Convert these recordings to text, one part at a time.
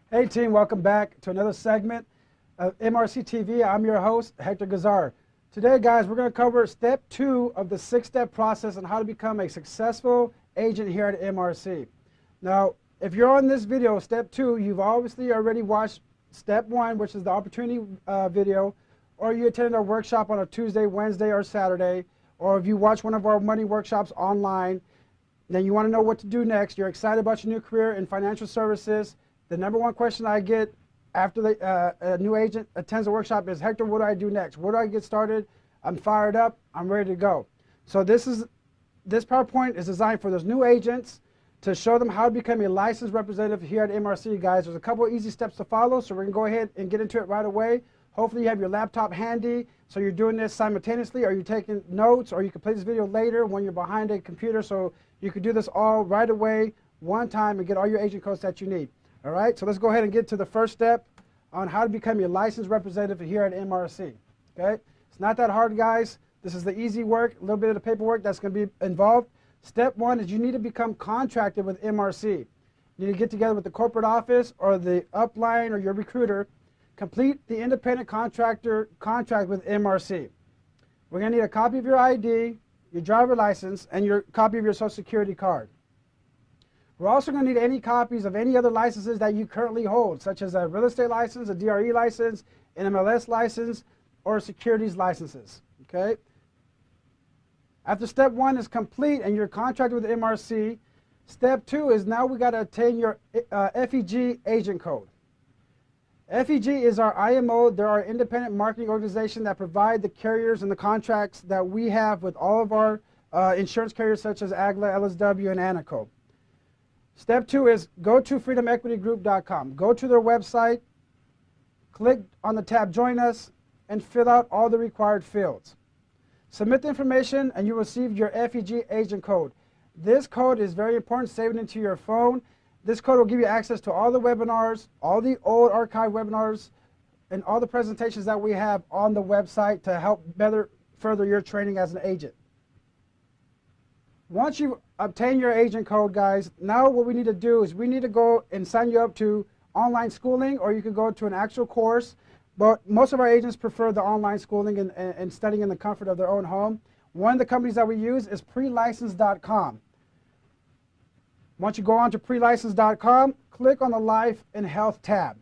Hey team, welcome back to another segment of MRC TV. I'm your host, Hector Gazar. Today, guys, we're going to cover step 2 of the 6-step process on how to become a successful agent here at MRC. Now, if you're on this video, step 2, you've obviously already watched step 1, which is the opportunity video, or you attended our workshop on a Tuesday, Wednesday, or Saturday, or if you watch one of our money workshops online, then you want to know what to do next. You're excited about your new career in financial services. The number one question I get after a new agent attends a workshop is, Hector, what do I do next? Where do I get started? I'm fired up. I'm ready to go. So this PowerPoint is designed for those new agents to show them how to become a licensed representative here at MRC, guys. There's a couple of easy steps to follow, so we're going to go ahead and get into it right away. Hopefully you have your laptop handy, so you're doing this simultaneously, or you're taking notes, or you can play this video later when you're behind a computer, so you can do this all right away, one time, and get all your agent codes that you need. All right, so let's go ahead and get to the first step on how to become your licensed representative here at MRC. Okay, it's not that hard, guys. This is the easy work, a little bit of the paperwork that's going to be involved. Step 1 is you need to become contracted with MRC. You need to get together with the corporate office or the upline or your recruiter. Complete the independent contractor contract with MRC. We're going to need a copy of your ID, your driver license, and your copy of your Social Security card. We're also going to need any copies of any other licenses that you currently hold, such as a real estate license, a DRE license, an MLS license, or securities licenses. Okay? After step 1 is complete and you're contracted with MRC, step 2 is now we got to obtain your FEG agent code. FEG is our IMO. They're our independent marketing organization that provide the carriers and the contracts that we have with all of our insurance carriers such as AGLA, LSW, and ANACO. Step 2 is go to freedomequitygroup.com. Go to their website, click on the tab Join Us, and fill out all the required fields. Submit the information and you will receive your FEG agent code. This code is very important. Save it into your phone. This code will give you access to all the webinars, all the old archive webinars, and all the presentations that we have on the website to help better further your training as an agent. Once you obtain your agent code, guys, now what we need to do is we need to go and sign you up to online schooling, or you can go to an actual course. But most of our agents prefer the online schooling and studying in the comfort of their own home. One of the companies that we use is prelicense.com. Once you go on to prelicense.com, click on the Life and Health tab.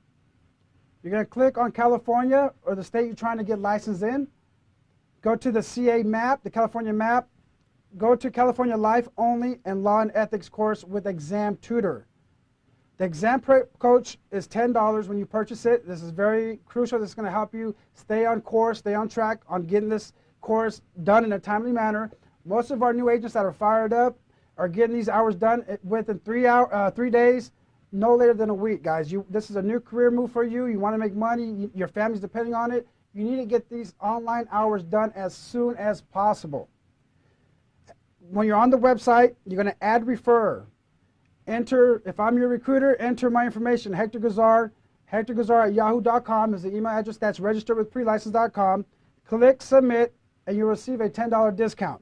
You're going to click on California or the state you're trying to get licensed in. Go to the CA map, the California map. Go to California Life Only and Law and Ethics course with Exam Tutor. The exam coach is $10 when you purchase it. This is very crucial. This is going to help you stay on course, stay on track on getting this course done in a timely manner. Most of our new agents that are fired up are getting these hours done within 3 days, no later than a week, guys. This is a new career move for you. You want to make money. Your family's depending on it. You need to get these online hours done as soon as possible. When you're on the website, you're going to add referrer. Enter, if I'm your recruiter, enter my information, Hector Gazar. Hector Gazar at yahoo.com is the email address that's registered with prelicense.com. Click submit and you'll receive a $10 discount.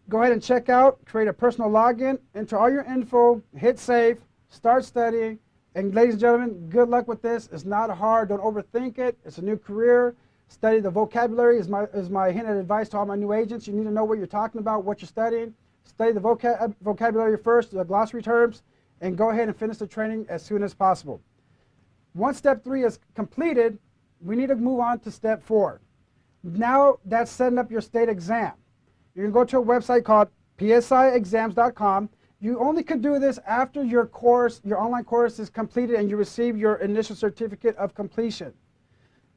Go ahead and check out, create a personal login, enter all your info, hit save, start studying. And ladies and gentlemen, good luck with this. It's not hard. Don't overthink it. It's a new career. Study the vocabulary is my hint of advice to all my new agents. You need to know what you're talking about, what you're studying. Study the vocabulary first, the glossary terms, and go ahead and finish the training as soon as possible. Once step 3 is completed, we need to move on to step 4. Now that's setting up your state exam. You can go to a website called psiexams.com. You only can do this after your course, your online course is completed and you receive your initial certificate of completion.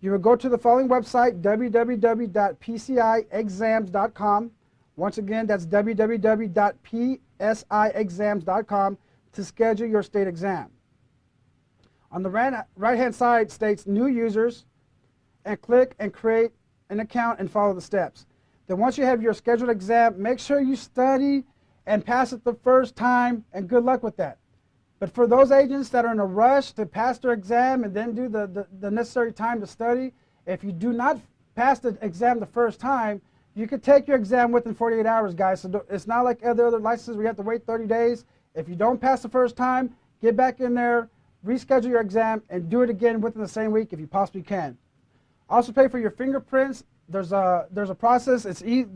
You will go to the following website, www.psiexams.com. Once again, that's www.psiexams.com to schedule your state exam. On the right-hand side states new users, and click and create an account and follow the steps. Then once you have your scheduled exam, make sure you study and pass it the first time, and good luck with that. But for those agents that are in a rush to pass their exam and then do the necessary time to study, if you do not pass the exam the first time, you could take your exam within 48 hours, guys. So it's not like other licenses where you have to wait 30 days. If you don't pass the first time, get back in there, reschedule your exam, and do it again within the same week if you possibly can. Also pay for your fingerprints. There's a process. It's a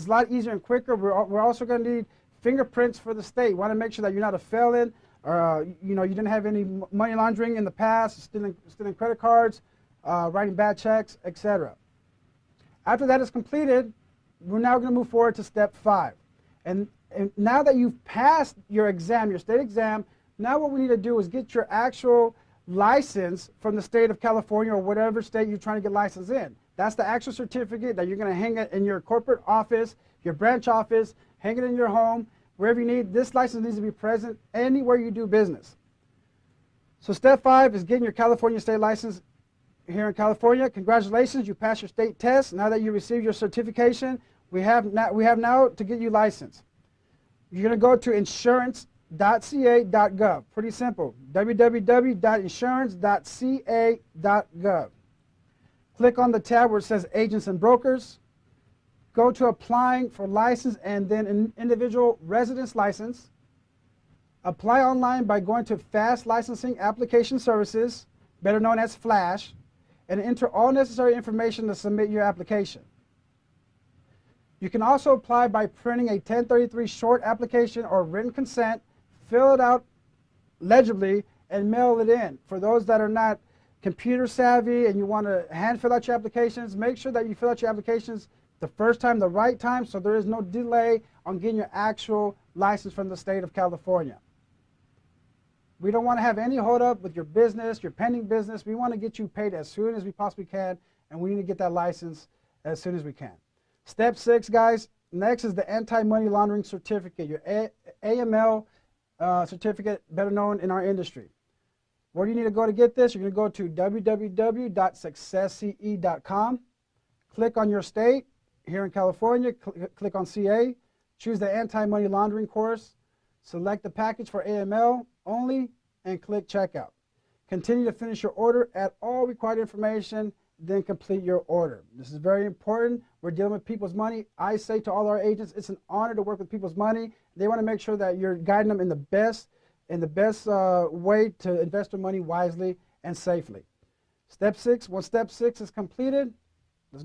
lot easier and quicker. We're also going to need fingerprints for the state. We want to make sure that you're not a felon, or you didn't have any money laundering in the past, stealing credit cards, writing bad checks, etc. After that is completed, we're now going to move forward to step 5. And now that you've passed your exam, your state exam, now what we need to do is get your actual license from the state of California or whatever state you're trying to get licensed in. That's the actual certificate that you're going to hang it in your corporate office, your branch office, hang it in your home, wherever you need. This license needs to be present anywhere you do business. So step 5 is getting your California state license here in California. Congratulations, you passed your state test. Now that you received your certification, we have now to get you licensed. You're going to go to insurance.ca.gov. Pretty simple. www.insurance.ca.gov. Click on the tab where it says Agents and Brokers. Go to Applying for License and then an Individual Residence License. Apply online by going to Fast Licensing Application Services, better known as FLASH, and enter all necessary information to submit your application. You can also apply by printing a 1033 short application or written consent, fill it out legibly, and mail it in. For those that are not computer savvy and you want to hand fill out your applications, make sure that you fill out your applications the first time, the right time, so there is no delay on getting your actual license from the state of California. We don't want to have any hold up with your business, your pending business. We want to get you paid as soon as we possibly can, and we need to get that license as soon as we can. Step 6, guys, next is the anti-money laundering certificate, your AML certificate, better known in our industry. Where do you need to go to get this? You're going to go to www.successce.com. Click on your state. Here in California, click on CA. Choose the anti-money laundering course. Select the package for AML only and click checkout. Continue to finish your order, add all required information, then complete your order. This is very important. We're dealing with people's money. I say to all our agents, it's an honor to work with people's money. They want to make sure that you're guiding them in the best way to invest their money wisely and safely. Step 6, once step 6 is completed, we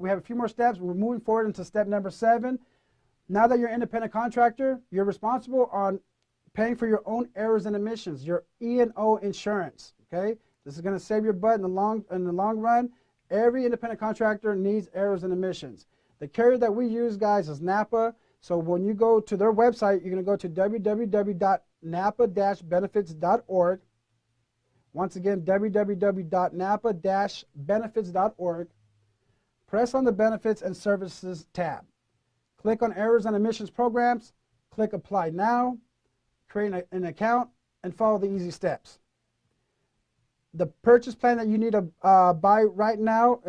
have a few more steps. We're moving forward into step number 7. Now that you're an independent contractor, you're responsible on paying for your own errors and omissions, your E&O insurance, okay? This is going to save your butt in the long run. Every independent contractor needs errors and omissions. The carrier that we use, guys, is NAPA. So when you go to their website, you're going to go to www.napa-benefits.org. Once again, www.napa-benefits.org. Press on the Benefits and Services tab. Click on Errors and Omissions Programs. Click Apply Now. Create an account and follow the easy steps. The purchase plan that you need to buy right now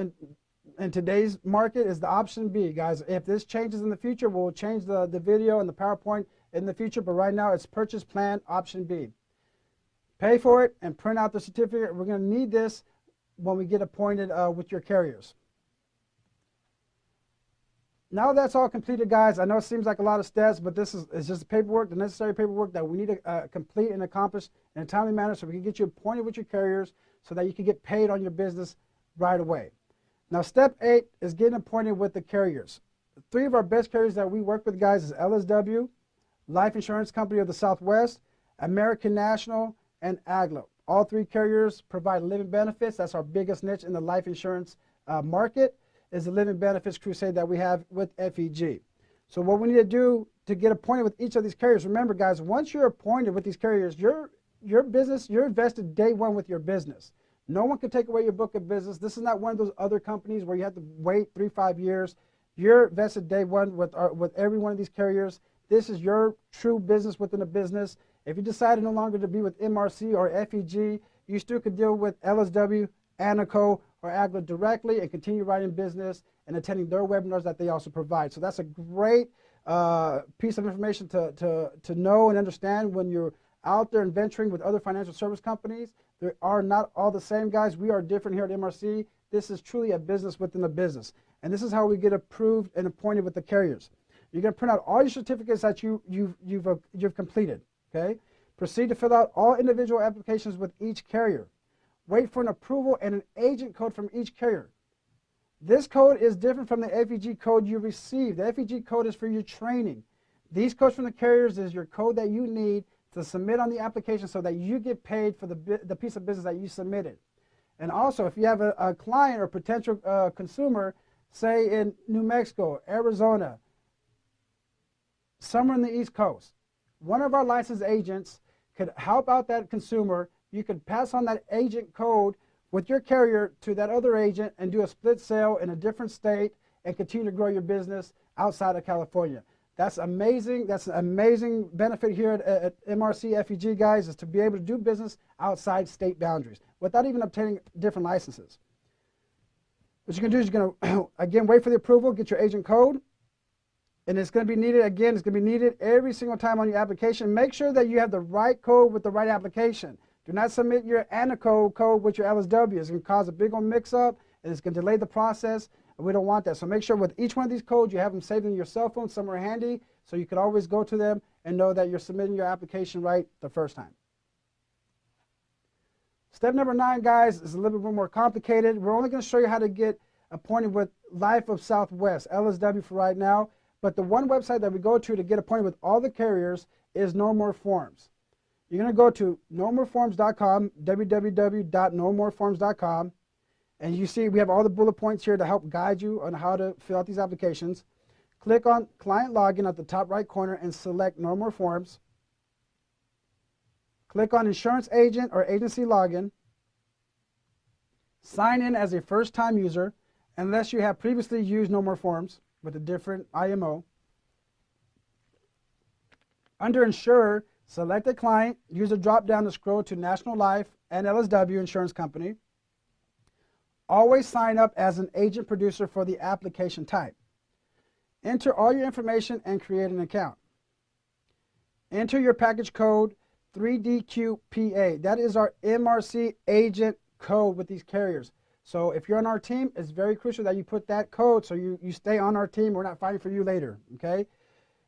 in today's market is the option B, guys. If this changes in the future, we'll change the video and the PowerPoint in the future, but right now it's purchase plan option B. Pay for it and print out the certificate. We're going to need this when we get appointed with your carriers. Now that's all completed, guys. I know it seems like a lot of steps, but this is just the paperwork, the necessary paperwork that we need to complete and accomplish in a timely manner so we can get you appointed with your carriers so that you can get paid on your business right away. Now, step 8 is getting appointed with the carriers. 3 of our best carriers that we work with, guys, is LSW, Life Insurance Company of the Southwest, American National, and AGLO. All 3 carriers provide living benefits. That's our biggest niche in the life insurance market, is the living benefits crusade that we have with FEG. So what we need to do to get appointed with each of these carriers, remember, guys, once you're appointed with these carriers, your business, you're invested day one with your business. No one can take away your book of business. This is not one of those other companies where you have to wait 3-5 years. You're invested day one with every one of these carriers. This is your true business within a business. If you decide no longer to be with MRC or FEG, you still could deal with LSW, Anaco, or AGLO directly and continue writing business and attending their webinars that they also provide. So that's a great piece of information to know and understand when you're out there and venturing with other financial service companies. They are not all the same, guys. We are different here at MRC. This is truly a business within a business. And this is how we get approved and appointed with the carriers. You're going to print out all your certificates that you've completed, okay? Proceed to fill out all individual applications with each carrier. Wait for an approval and an agent code from each carrier. This code is different from the FEG code you received. The FEG code is for your training. These codes from the carriers is your code that you need to submit on the application so that you get paid for the piece of business that you submitted. And also, if you have a client or potential consumer, say in New Mexico, Arizona, somewhere in the East Coast, one of our licensed agents could help out that consumer. You could pass on that agent code with your carrier to that other agent and do a split sale in a different state and continue to grow your business outside of California. That's amazing. That's an amazing benefit here at MRC FEG, guys, is to be able to do business outside state boundaries without even obtaining different licenses. What you can do is you're going to, again, wait for the approval, get your agent code, and it's going to be needed, again, it's going to be needed every single time on your application. Make sure that you have the right code with the right application. Do not submit your ANACO code with your LSW. It's going to cause a big old mix-up, and it's going to delay the process, and we don't want that. So make sure with each one of these codes, you have them saved in your cell phone somewhere handy, so you can always go to them and know that you're submitting your application right the first time. Step number 9, guys, is a little bit more complicated. We're only going to show you how to get appointed with Life of Southwest, LSW for right now. But the one website that we go to get appointed with all the carriers is No More Forms. You're going to go to nomoreforms.com, www.nomoreforms.com, and you see we have all the bullet points here to help guide you on how to fill out these applications. Click on Client Login at the top right corner and select No More Forms. Click on Insurance Agent or Agency Login. Sign in as a first-time user unless you have previously used No More Forms with a different IMO. Under Insurer, select a client, use a drop-down to scroll to National Life and LSW Insurance Company. Always sign up as an agent producer for the application type. Enter all your information and create an account. Enter your package code 3DQPA. That is our MRC agent code with these carriers. So if you're on our team, it's very crucial that you put that code so you stay on our team. We're not fighting for you later, okay?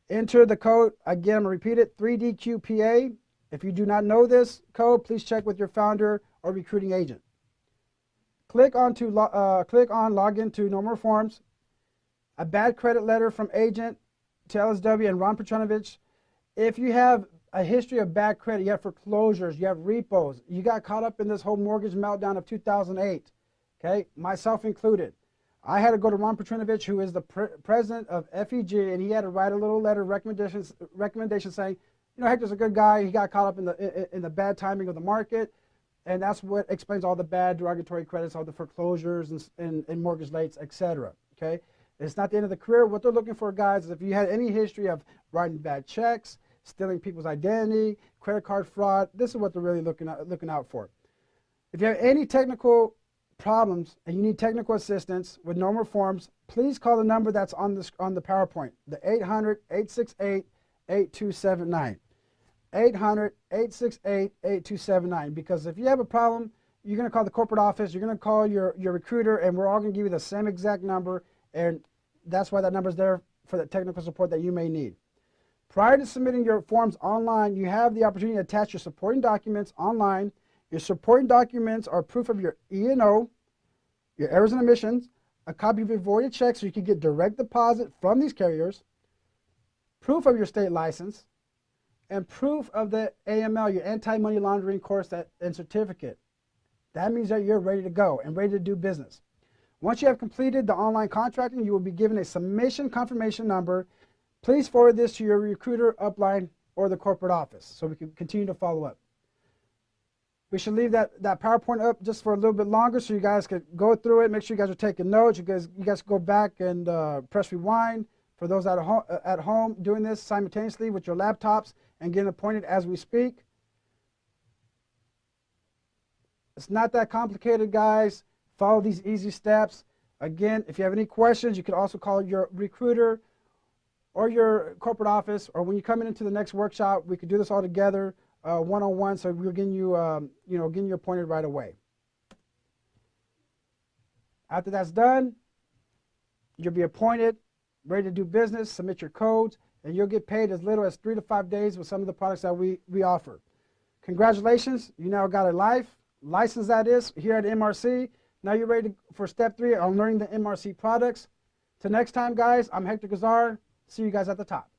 Enter the code, again, I'm going to repeat it, 3DQPA. If you do not know this code, please check with your founder or recruiting agent. Click on Login to No More Forms. A bad credit letter from agent to LSW and Ron Petronovich. If you have a history of bad credit, you have foreclosures, you have repos, you got caught up in this whole mortgage meltdown of 2008, okay, myself included. I had to go to Ron Petronovich, who is the president of FEG, and he had to write a little letter of recommendation saying, you know, Hector's a good guy. He got caught up in the bad timing of the market, and that's what explains all the bad derogatory credits, all the foreclosures and mortgage rates, etc. Okay, it's not the end of the career. What they're looking for, guys, is if you had any history of writing bad checks, stealing people's identity, credit card fraud, this is what they're really looking out for. If you have any technical problems and you need technical assistance with No More Forms, please call the number that's on the PowerPoint, the 800-868-8279. 800-868-8279. Because if you have a problem, you're going to call the corporate office, you're going to call your recruiter, and we're all going to give you the same exact number, and that's why that number is there for the technical support that you may need. Prior to submitting your forms online, you have the opportunity to attach your supporting documents online. Your supporting documents are proof of your E&O, your errors and omissions, a copy of your voided check so you can get direct deposit from these carriers, proof of your state license, and proof of the AML, your anti-money laundering course and certificate. That means that you're ready to go and ready to do business. Once you have completed the online contracting, you will be given a submission confirmation number. Please forward this to your recruiter, upline, or the corporate office so we can continue to follow up. We should leave that PowerPoint up just for a little bit longer so you guys could go through it. Make sure you guys are taking notes. You guys go back and press rewind. For those at home doing this simultaneously with your laptops and getting appointed as we speak. It's not that complicated, guys. Follow these easy steps. Again, if you have any questions, you can also call your recruiter or your corporate office, or when you come into the next workshop, we could do this all together one-on-one, so we're getting you, getting you appointed right away. After that's done, you'll be appointed, ready to do business, submit your codes, and you'll get paid as little as 3 to 5 days with some of the products that we offer. Congratulations, you now got a license that is, here at MRC. Now you're ready for step 3 on learning the MRC products. Till next time, guys, I'm Hector Gazar. See you guys at the top.